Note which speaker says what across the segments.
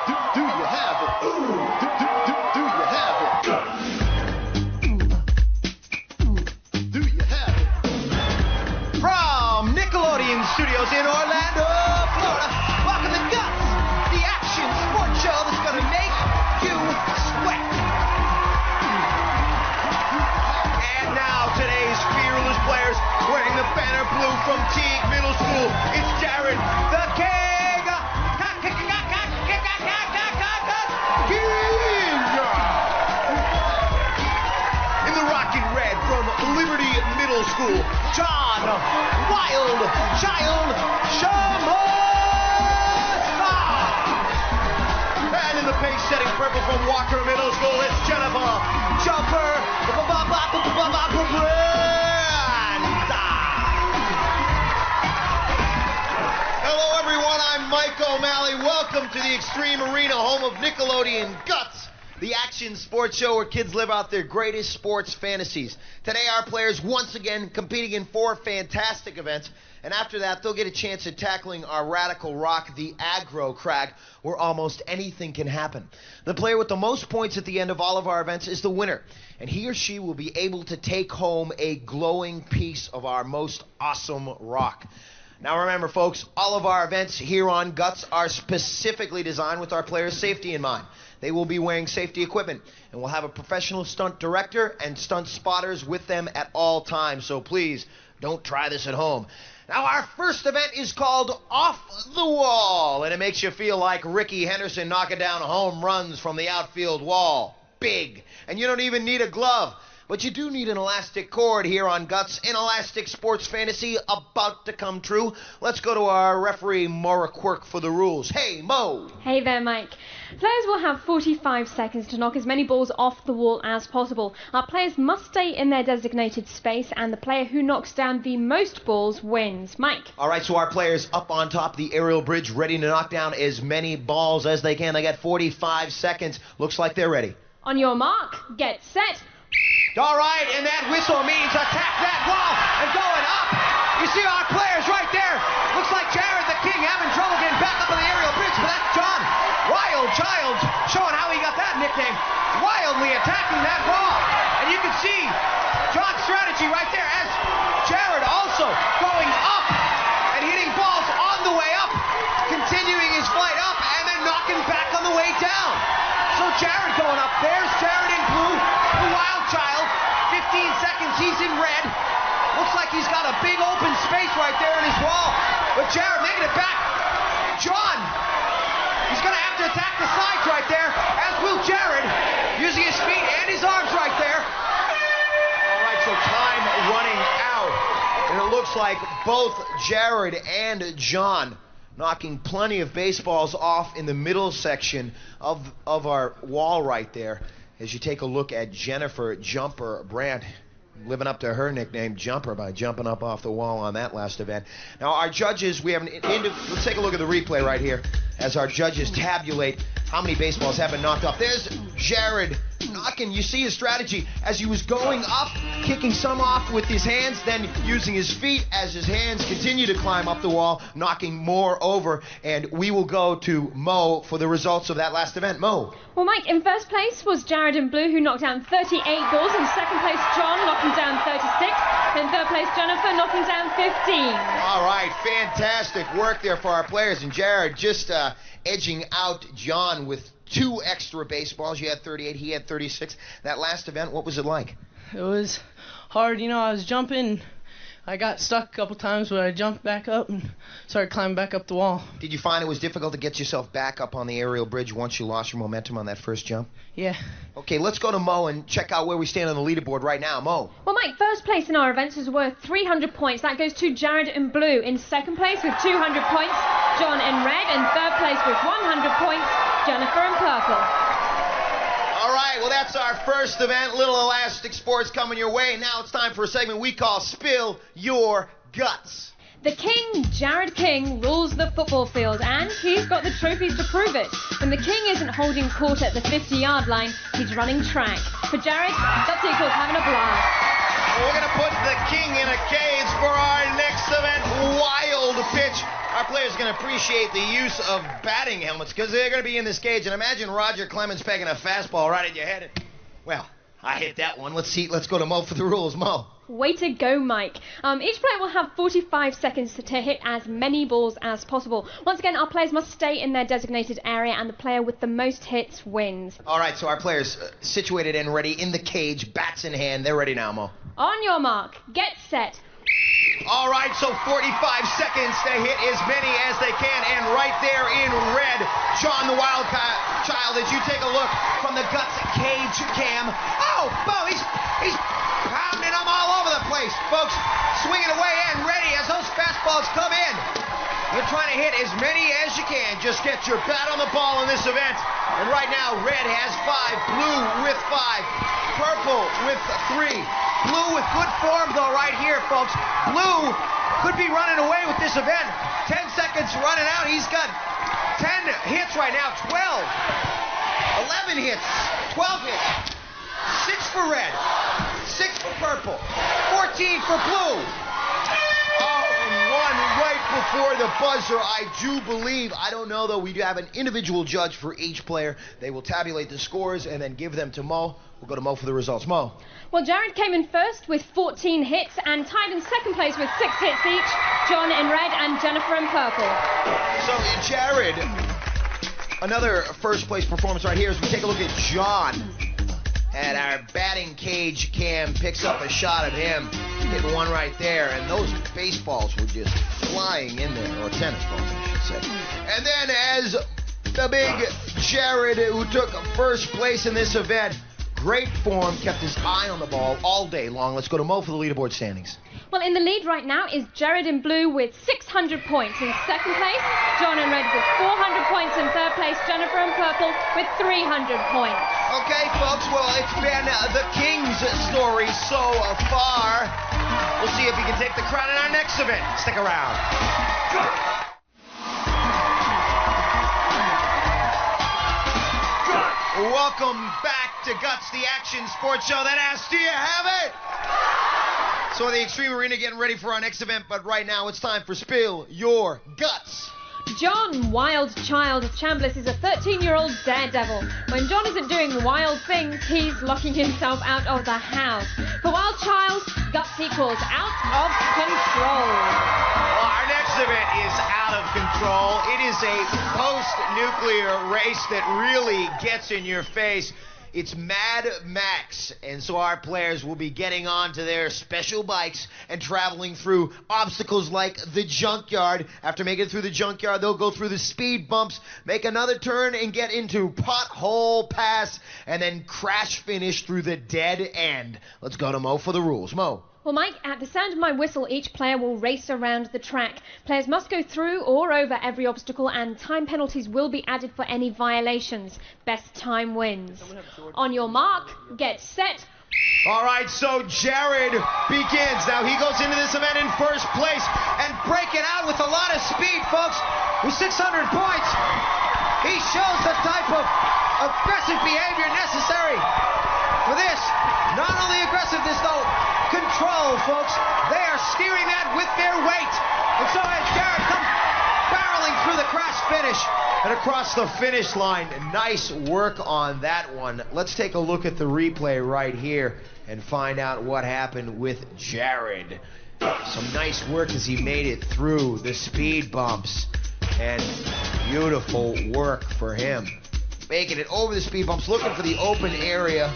Speaker 1: Do you have it? Do you have it? Do you have it?
Speaker 2: From Nickelodeon Studios in Orlando, Florida, welcome to Guts, the action sports show that's gonna make you sweat. And now today's fearless players wearing the banner blue from Teague Middle School. It's Jarad, the King. In the rocking red from Liberty Middle School, John Wild Child Chambless. And in the pace-setting purple from Walker Middle School, it's Jennifer Jumper Brandt. Hello everyone, I'm Mike O'Malley. Welcome to the Extreme Arena, home of Nickelodeon Guts, the action sports show where kids live out their greatest sports fantasies. Today our players once again competing in 4 fantastic events, and after that they'll get a chance at tackling our radical rock, the Aggro Crag, where almost anything can happen. The player with the most points at the end of all of our events is the winner, and he or she will be able to take home a glowing piece of our most awesome rock. Now remember folks, all of our events here on Guts are specifically designed with our players' safety in mind. They will be wearing safety equipment, and we'll have a professional stunt director and stunt spotters with them at all times, so please don't try this at home. Now our first event is called Off the Wall, and it makes you feel like Ricky Henderson knocking down home runs from the outfield wall. Big, and you don't even need a glove. But you do need an elastic cord here on Guts, an elastic sports fantasy about to come true. Let's go to our referee, Maura Quirk, for the rules. Hey, Mo.
Speaker 3: Hey there, Mike. Players will have 45 seconds to knock as many balls off the wall as possible. Our players must stay in their designated space, and the player who knocks down the most balls wins. Mike.
Speaker 2: All right, so our players up on top of the aerial bridge, ready to knock down as many balls as they can. They got 45 seconds. Looks like they're ready.
Speaker 3: On your mark, get set.
Speaker 2: All right, and that whistle means attack that wall and going up. You see our players right there. Looks like Jarad the King having trouble getting back up on the aerial bridge, but that's John Wild Child showing how he got that nickname. Wildly attacking that wall. And you can see John's strategy right there as Jarad also going up and hitting balls on the way up, continuing his flight up and then knocking back on the way down. So Jarad going up. There's Jarad in blue, the Wild Child. 15 seconds, he's in red. Looks like he's got a big open space right there in his wall. But Jarad making it back. John, he's going to have to attack the sides right there, as will Jarad, using his feet and his arms right there. All right, so time running out. And it looks like both Jarad and John knocking plenty of baseballs off in the middle section of our wall right there. As you take a look at Jennifer Jumper Brandt, living up to her nickname Jumper by jumping up off the wall on that last event. Now our judges, we have let's take a look at the replay right here as our judges tabulate how many baseballs have been knocked off. There's Jarad knocking. You see his strategy as he was going up, kicking some off with his hands, then using his feet as his hands continue to climb up the wall, knocking more over. And we will go to Mo for the results of that last event. Mo.
Speaker 3: Well, Mike, in first place was Jarad in blue, who knocked down 38 balls. In second place, John knocking down 36. In third place, Jennifer knocking down 15.
Speaker 2: All right, fantastic work there for our players. And Jarad just edging out John with 2 extra baseballs. You had 38, he had 36. That last event, what was it like?
Speaker 4: It was hard. You know, I was jumping. I got stuck a couple times, but I jumped back up and started climbing back up the wall.
Speaker 2: Did you find it was difficult to get yourself back up on the aerial bridge once you lost your momentum on that first jump?
Speaker 4: Yeah.
Speaker 2: Okay, let's go to Mo and check out where we stand on the leaderboard right now. Mo.
Speaker 3: Well, Mike, first place in our events is worth 300 points. That goes to Jarad in blue. In second place with 200 points, John in red. In third place with 100 points, Jennifer in purple.
Speaker 2: All right, well, that's our first event. Little Elastic Sports coming your way. Now it's time for a segment we call Spill Your Guts.
Speaker 3: The King, Jarad King, rules the football field, and he's got the trophies to prove it. When the King isn't holding court at the 50-yard line, he's running track. For Jarad, that's equals having a blast.
Speaker 2: We're going to put the King in a cage. seconds for our next event, Wild Pitch. Our players are going to appreciate the use of batting helmets because they're going to be in this cage. And imagine Roger Clemens pegging a fastball right at your head. Well, I hit that one. Let's go to Mo for the rules. Mo.
Speaker 3: Way to go, Mike. Each player will have 45 seconds to hit as many balls as possible. Once again, our players must stay in their designated area, and the player with the most hits wins.
Speaker 2: All right, so our players situated and ready in the cage, bats in hand. They're ready now, Mo.
Speaker 3: On your mark, get set.
Speaker 2: All right, so 45 seconds to hit as many as they can. And right there in red, John the Wild Child, as you take a look from the Guts cage cam. Oh, Bo, he's pounding them all over the place, folks. Swinging away and ready as those fastballs come in. You're trying to hit as many as you can. Just get your bat on the ball in this event. And right now, red has 5, blue with 5, purple with 3. Blue with good form, though, right here, folks. Blue could be running away with this event. 10 seconds running out. He's got 10 hits right now, 12. 11 hits, 12 hits. 6 for red, 6 for purple, 14 for blue. Oh, and 1 right before the buzzer, I do believe. I don't know, though. We do have an individual judge for each player. They will tabulate the scores and then give them to Mo. We'll go to Mo for the results. Mo.
Speaker 3: Well, Jarad came in first with 14 hits and tied in second place with 6 hits each. John in red and Jennifer in purple.
Speaker 2: So, Jarad, another first place performance right here as we take a look at John. And our batting cage cam picks up a shot of him. Hit one right there, and those baseballs were just flying in there, or tennis balls, I should say. And then as the big Jarad, who took first place in this event, great form, kept his eye on the ball all day long. Let's go to Mo for the leaderboard standings.
Speaker 3: Well, in the lead right now is Jarad in blue with 600 points. In second place, John in red with 400 points. In third place, Jennifer in purple with 300 points.
Speaker 2: Okay, folks, well, it's been the King's story so far. We'll see if he can take the crown in our next event. Stick around. Welcome back to Guts, the action sports show that asks, do you have it? So the Extreme Arena getting ready for our next event, but right now it's time for Spill Your Guts.
Speaker 3: John Wild Child of Chambless is a 13-year-old daredevil. When John isn't doing wild things, he's locking himself out of the house. For Wild Child, guts equals out of control.
Speaker 2: Well, our next event is out of control. It is a post-nuclear race that really gets in your face. It's Mad Max, and so our players will be getting onto their special bikes and traveling through obstacles like the junkyard. After making it through the junkyard, they'll go through the speed bumps, make another turn, and get into Pothole Pass, and then crash finish through the dead end. Let's go to Mo for the rules. Mo.
Speaker 3: Well, Mike, at the sound of my whistle, each player will race around the track. Players must go through or over every obstacle, and time penalties will be added for any violations. Best time wins. On your mark, get set.
Speaker 2: All right, so Jarad begins. Now he goes into this event in first place and breaking out with a lot of speed, folks. With 600 points, he shows the type of aggressive behavior necessary for this. Not only aggressiveness, though, control, folks. They are steering that with their weight. And so as Jarad comes barreling through the crash finish and across the finish line, nice work on that one. Let's take a look at the replay right here and find out what happened with Jarad. Some nice work as he made it through the speed bumps, and beautiful work for him. Making it over the speed bumps, looking for the open area.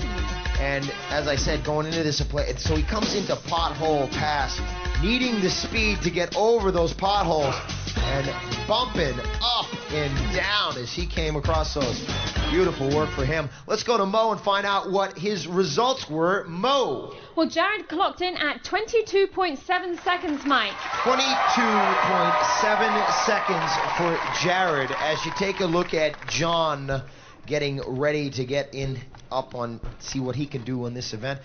Speaker 2: And as I said, going into this play, so he comes into Pothole Pass, needing the speed to get over those potholes and bumping up and down as he came across those. Beautiful work for him. Let's go to Mo and find out what his results were. Mo.
Speaker 3: Well, Jarad clocked in at 22.7 seconds, Mike.
Speaker 2: 22.7 seconds for Jarad. As you take a look at John getting ready to get in up on, see what he can do in this event.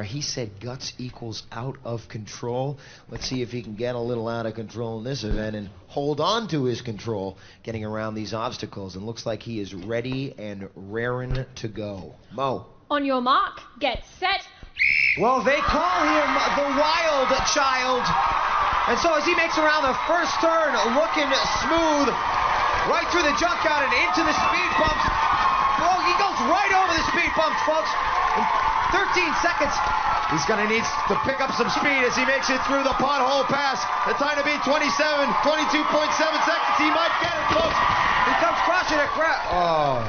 Speaker 2: He said guts equals out of control. Let's see if he can get a little out of control in this event and hold on to his control getting around these obstacles. And looks like he is ready and raring to go. Mo.
Speaker 3: On your mark, get set.
Speaker 2: Well, they call him the Wild Child. And so as he makes around the first turn, looking smooth, right through the junkout and into the speed bumps. Oh, he goes right over the speed bumps, folks. In 13 seconds, he's going to need to pick up some speed as he makes it through the pothole pass. The time to beat 22.7 seconds. He might get it, folks. He comes crushing it. Oh.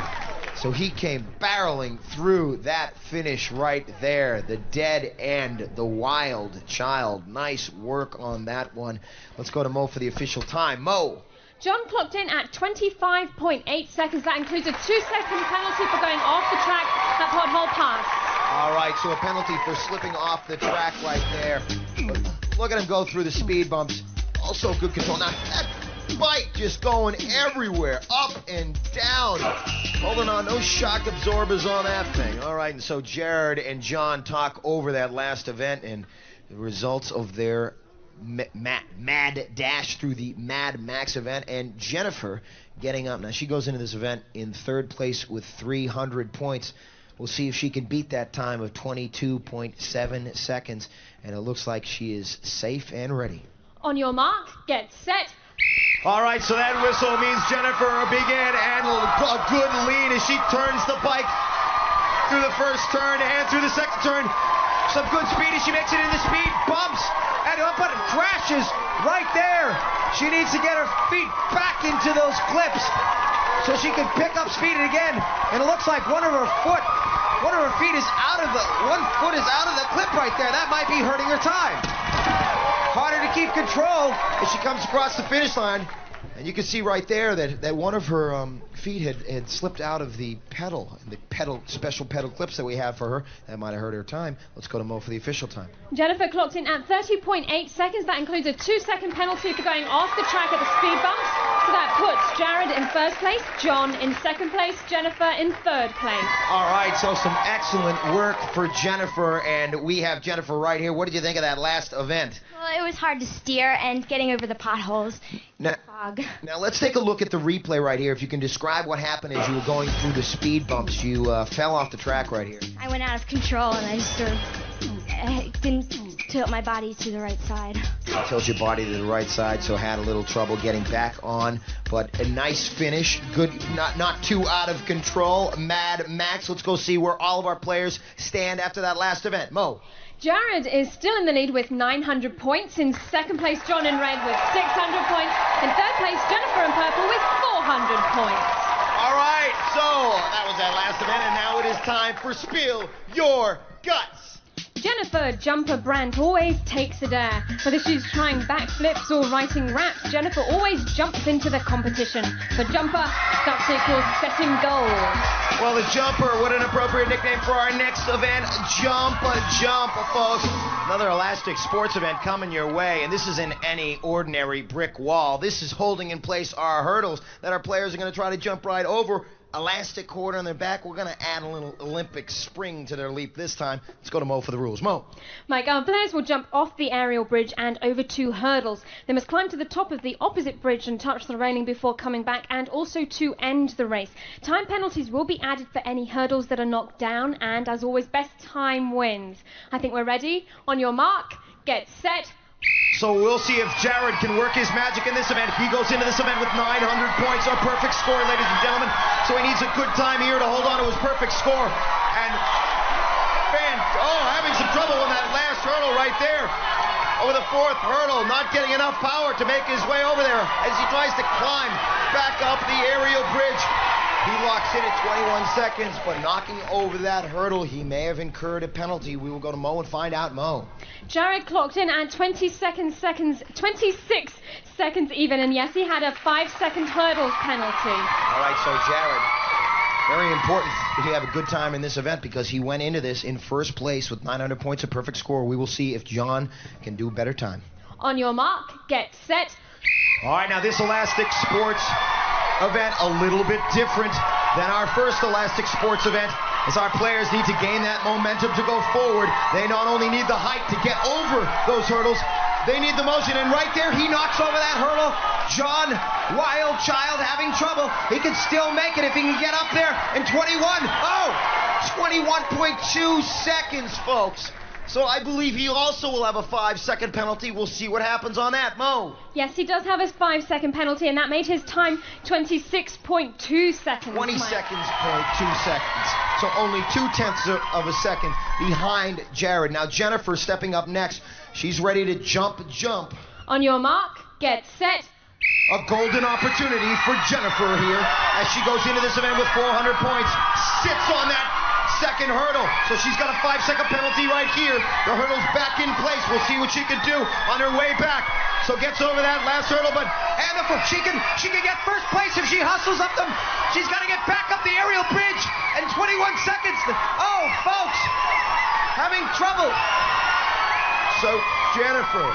Speaker 2: So he came barreling through that finish right there. The dead end, the Wild Child. Nice work on that one. Let's go to Mo for the official time. Mo.
Speaker 3: John clocked in at 25.8 seconds. That includes a 2-second penalty for going off the track at pothole pass.
Speaker 2: All right, so a penalty for slipping off the track right there. Look at him go through the speed bumps. Also good control. Now, that bike just going everywhere, up and down. Holding on, no shock absorbers on that thing. All right, and so Jarad and John talk over that last event and the results of their mad dash through the Mad Max event. And Jennifer getting up. Now, she goes into this event in third place with 300 points. We'll see if she can beat that time of 22.7 seconds. And it looks like she is safe and ready.
Speaker 3: On your mark, get set.
Speaker 2: All right, so that whistle means Jennifer begin and a good lean as she turns the bike through the first turn and through the second turn. Some good speed as she makes it into speed bumps and up, but it crashes right there. She needs to get her feet back into those clips so she can pick up speed again. And it looks like one of her feet is out of one foot is out of the clip right there. That might be hurting her time. Harder to keep control as she comes across the finish line. And you can see right there that one of her feet had slipped out of the pedal, special pedal clips that we have for her. That might have hurt her time. Let's go to Mo for the official time.
Speaker 3: Jennifer clocked in at 30.8 seconds. That includes a 2-second penalty for going off the track at the speed bumps. So that puts Jarad in first place, John in second place, Jennifer in third place.
Speaker 2: All right, so some excellent work for Jennifer, and we have Jennifer right here. What did you think of that last event?
Speaker 5: Well, it was hard to steer and getting over the potholes.
Speaker 2: Now let's take a look at the replay right here. If you can describe what happened as you were going through the speed bumps. You fell off the track right here.
Speaker 5: I went out of control and I just sort of didn't tilt my body to the right side.
Speaker 2: Tilt your body to the right side, so had a little trouble getting back on. But a nice finish. Good, not too out of control. Mad Max. Let's go see where all of our players stand after that last event. Mo.
Speaker 3: Jarad is still in the lead with 900 points. In second place, John in red with 600 points. In third place, Jennifer in purple with 400 points.
Speaker 2: All right, so that was that last event, and now it is time for Spill Your Guts.
Speaker 3: Jennifer Jumper Brandt always takes a dare. Whether she's trying backflips or writing raps, Jennifer always jumps into the competition. For Jumper, that's equals setting goals.
Speaker 2: Well, the Jumper, what an appropriate nickname for our next event. Jumper, folks. Another elastic sports event coming your way, and this isn't any ordinary brick wall. This is holding in place our hurdles that our players are going to try to jump right over. Elastic cord on their back. We're going to add a little Olympic spring to their leap this time. Let's go to Mo for the rules. Mo.
Speaker 3: Mike, our players will jump off the aerial bridge and over 2 hurdles. They must climb to the top of the opposite bridge and touch the railing before coming back, and also to end the race. Time penalties will be added for any hurdles that are knocked down, and as always, best time wins. I think we're ready. On your mark, get set.
Speaker 2: So we'll see if Jarad can work his magic in this event. He goes into this event with 900 points, a perfect score, ladies and gentlemen. So he needs a good time here to hold on to his perfect score. And having some trouble on that last hurdle right there. Over the 4th hurdle, not getting enough power to make his way over there as he tries to climb back up the aerial bridge. He locks in at 21 seconds, but knocking over that hurdle, he may have incurred a penalty. We will go to Mo and find out. Mo.
Speaker 3: Jarad clocked in at 26 seconds even, and yes, he had a 5-second hurdle penalty.
Speaker 2: All right, so Jarad, very important that he have a good time in this event because he went into this in first place with 900 points, a perfect score. We will see if John can do a better time.
Speaker 3: On your mark, get set.
Speaker 2: All right, now this elastic sports event a little bit different than our first elastic sports event, as our players need to gain that momentum to go forward. They not only need the height to get over those hurdles, they need the motion, and right there he knocks over that hurdle. John, Wild Child, having trouble. He can still make it if he can get up there in 21.2 seconds, folks.
Speaker 6: So I believe he also will have a 5-second penalty. We'll see what happens on that. Mo.
Speaker 3: Yes, he does have his 5-second penalty, and that made his time 26.2 seconds.
Speaker 6: 20
Speaker 3: Mike.
Speaker 6: seconds, 0.2 seconds. So only 0.2 of a second behind Jarad. Now Jennifer stepping up next. She's ready to jump.
Speaker 3: On your mark, get set.
Speaker 6: A golden opportunity for Jennifer here as she goes into this event with 400 points. Sits on that second hurdle. So she's got a 5-second penalty right here. The hurdle's back in place. We'll see what she can do on her way back. So gets over that last hurdle, but
Speaker 2: She can get first place if she hustles up them. She's got to get back up the aerial bridge in 21 seconds. Oh, folks, having trouble.
Speaker 6: So Jennifer,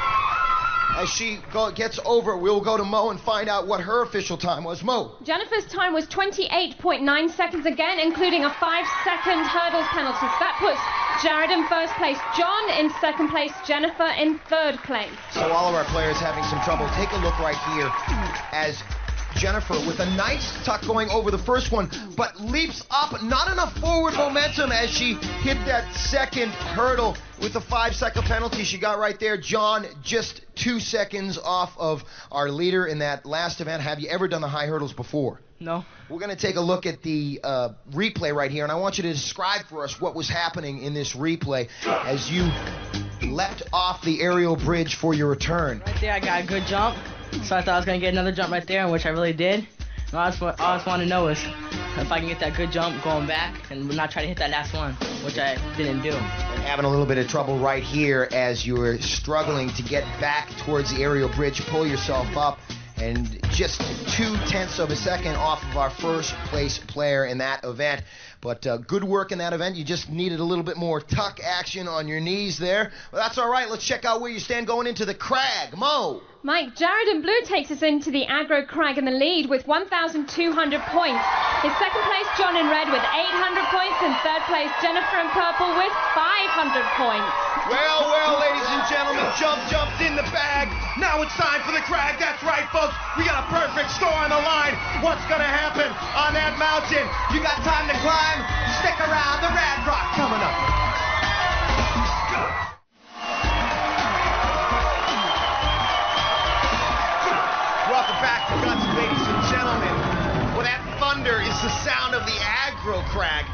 Speaker 6: as she gets over, we'll go to Mo and find out what her official time was. Mo.
Speaker 3: Jennifer's time was 28.9 seconds again, including a 5-second hurdles penalty. So that puts Jarad in first place, John in second place, Jennifer in third place.
Speaker 6: So all of our players having some trouble. Take a look right here as Jennifer with a nice tuck going over the first one, but leaps up, not enough forward momentum as she hit that second hurdle with the 5-second penalty she got right there. John just 2 seconds off of our leader in that last event. Have you ever done the high hurdles before?
Speaker 4: No.
Speaker 6: We're going to take a look at the replay right here, and I want you to describe for us what was happening in this replay as you leapt off the aerial bridge for your return.
Speaker 4: Right there, I got a good jump. So I thought I was going to get another jump right there, which I really did. And all I just want to know is if I can get that good jump going back and not try to hit that last one, which I didn't do.
Speaker 6: And having a little bit of trouble right here as you were struggling to get back towards the aerial bridge, pull yourself up, and just 0.2 of a second off of our first place player in that event. But good work in that event. You just needed a little bit more tuck action on your knees there. Well, that's all right. Let's check out where you stand going into the crag. Mo.
Speaker 3: Mike, Jarad in blue takes us into the Aggro Crag in the lead with 1,200 points. His second place, John in red with 800 points, and third place, Jennifer in purple with 500 points.
Speaker 6: Well, ladies and gentlemen, jumped in the bag. Now it's time for the crag. That's right, folks. We got a perfect score on the line. What's going to happen on that mountain?
Speaker 2: You got time to climb? Stick around. The Rad Rock coming up.
Speaker 6: Welcome back to Guts, ladies and gentlemen. Well, that thunder is the sound of the Aggro Crag.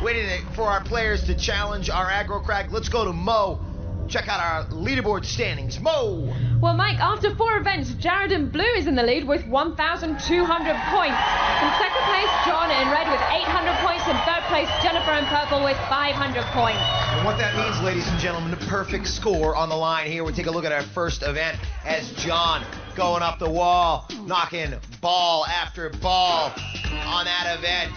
Speaker 6: Waiting for our players to challenge our Aggro Crag. Let's go to Mo. Check out our leaderboard standings. Mo.
Speaker 3: Well, Mike, after 4 events, Jarad in blue is in the lead with 1,200 points. In second place, John in red with 800 points. In third place, Jennifer in purple with 500 points.
Speaker 6: And what that means, ladies and gentlemen, the perfect score on the line here. We take a look at our first event as John going up the wall, knocking ball after ball on that event.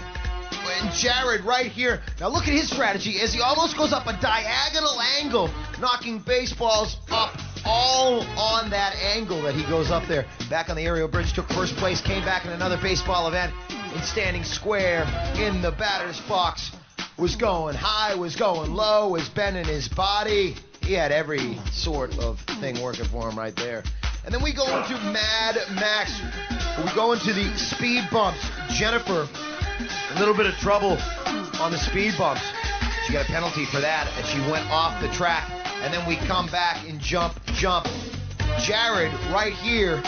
Speaker 6: And Jarad right here. Now look at his strategy as he almost goes up a diagonal angle, knocking baseballs up all on that angle that he goes up there. Back on the aerial bridge, took first place, came back in another baseball event, and standing square in the batter's box. Was going high, was going low, was bending his body. He had every sort of thing working for him right there. And then we go into Mad Max. We go into the speed bumps. Jennifer, a little bit of trouble on the speed bumps. She got a penalty for that, and she went off the track. And then we come back and jump. Jarad right here,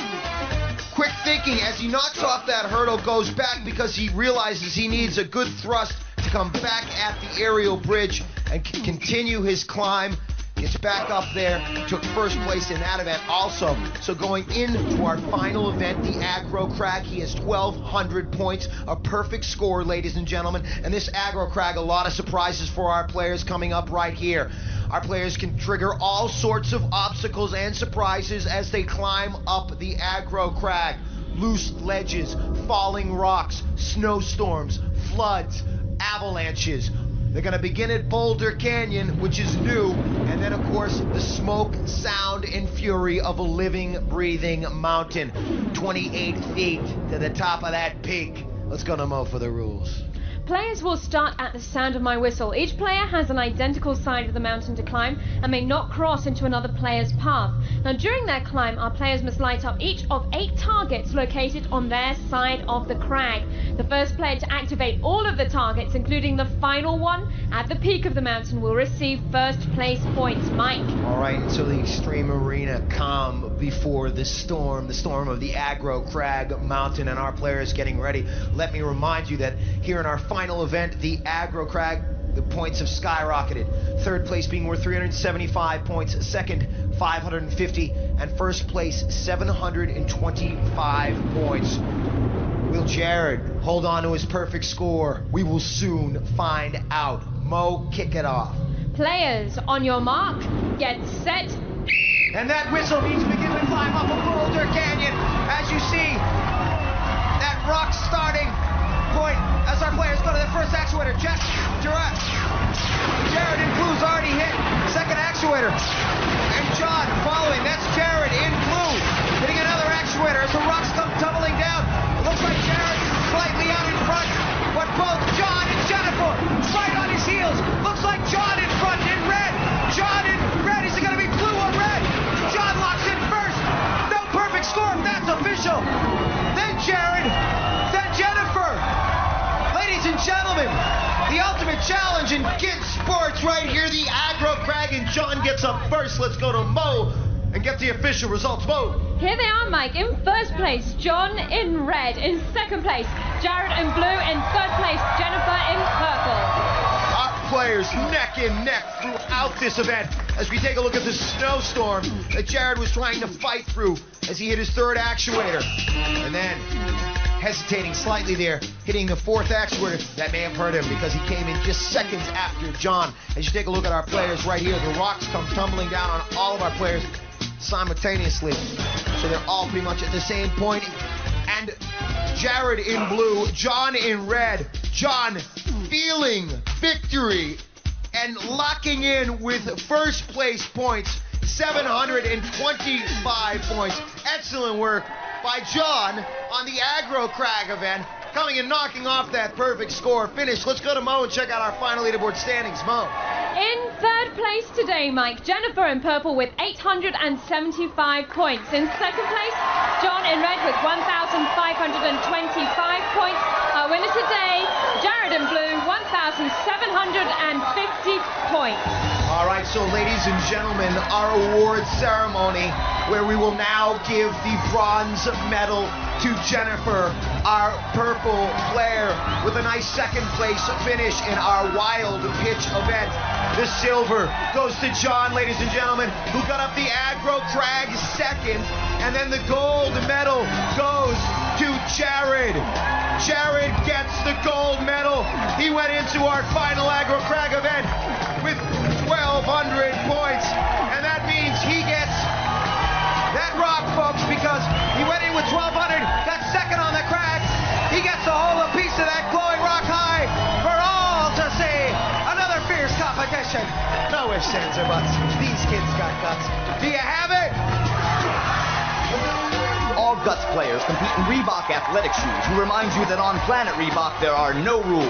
Speaker 6: quick thinking as he knocks off that hurdle, goes back because he realizes he needs a good thrust to come back at the aerial bridge and continue his climb. Gets back up there, took first place in that event also. So going into our final event, the Aggro Crag, he has 1,200 points, a perfect score, ladies and gentlemen. And this Aggro Crag, a lot of surprises for our players coming up right here. Our players can trigger all sorts of obstacles and surprises as they climb up the Aggro Crag. Loose ledges, falling rocks, snowstorms, floods, avalanches. They're going to begin at Boulder Canyon, which is new, and then, of course, the smoke, sound, and fury of a living, breathing mountain. 28 feet to the top of that peak. Let's go to Mo for the rules.
Speaker 3: Players will start at the sound of my whistle. Each player has an identical side of the mountain to climb and may not cross into another player's path. Now, during their climb, our players must light up each of 8 targets located on their side of the crag. The first player to activate all of the targets, including the final one at the peak of the mountain, will receive first place points. Mike.
Speaker 6: All right, so the Extreme Arena calm before the storm of the Aggro Crag Mountain, and our players getting ready. Let me remind you that here in our final event, the Aggro Crag, the points have skyrocketed. Third place being worth 375 points, second 550, and first place 725 points. Will Jarad hold on to his perfect score? We will soon find out. Mo, kick it off.
Speaker 3: Players, on your mark, get set.
Speaker 6: And that whistle means we begin to climb up a boulder canyon. As you see, that rock starting point as our players go to their first actuator. Jarad in blue's already hit second actuator. And John following. That's Jarad in blue hitting another actuator as the rocks come tumbling down. It looks like Jarad slightly out in front, but both John and Jennifer right on his heels. Looks like John in front in red. John in red. Is it going to be blue or red? John locks in first. No perfect score if that's official. Then Jarad. Then Jennifer. Ladies and gentlemen, the ultimate challenge in kids sports right here. The Aggro Crag, and John gets up first. Let's go to Mo and get the official results. Mo.
Speaker 3: Here they are, Mike. In first place, John in red. In second place, Jarad in blue. In third place, Jennifer in purple.
Speaker 6: Our players neck and neck throughout this event as we take a look at the snowstorm that Jarad was trying to fight through as he hit his third actuator. And then, hesitating slightly there, hitting the fourth actuator. That may have hurt him because he came in just seconds after John. As you take a look at our players right here, the rocks come tumbling down on all of our players simultaneously. So they're all pretty much at the same point. And Jarad in blue, John in red. John feeling victory and locking in with first place points, 725 points. Excellent work by John on the Aggro Crag event, coming and knocking off that perfect score finish. Let's go to Mo and check out our final leaderboard standings. Mo.
Speaker 3: In third place today, Mike, Jennifer in purple with 875 points. In second place, John in red with 1,525 points. Our winner today, Jarad in blue, 1,750 points.
Speaker 6: All right, so ladies and gentlemen, our award ceremony, where we will now give the bronze medal to Jennifer, our purple player, with a nice second place finish in our wild pitch event. The silver goes to John, ladies and gentlemen, who got up the Aggro Crag second, and then the gold medal goes to Jarad. Jarad gets the gold medal. He went into our final Aggro Crag event with 1,200 points, and that means he gets that rock, folks, because he went in with 1,200, got second on the crag. He gets a whole piece of that glowing rock high for all to see. Another fierce competition. No ifs, ands, or buts. These kids got guts. Do you have it?
Speaker 7: All Guts players compete in Reebok athletic shoes, who reminds you that on Planet Reebok there are no rules.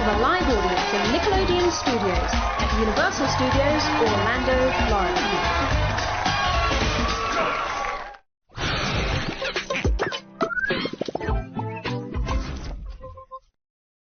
Speaker 3: Live audience in Nickelodeon Studios at Universal Studios, Orlando, Florida.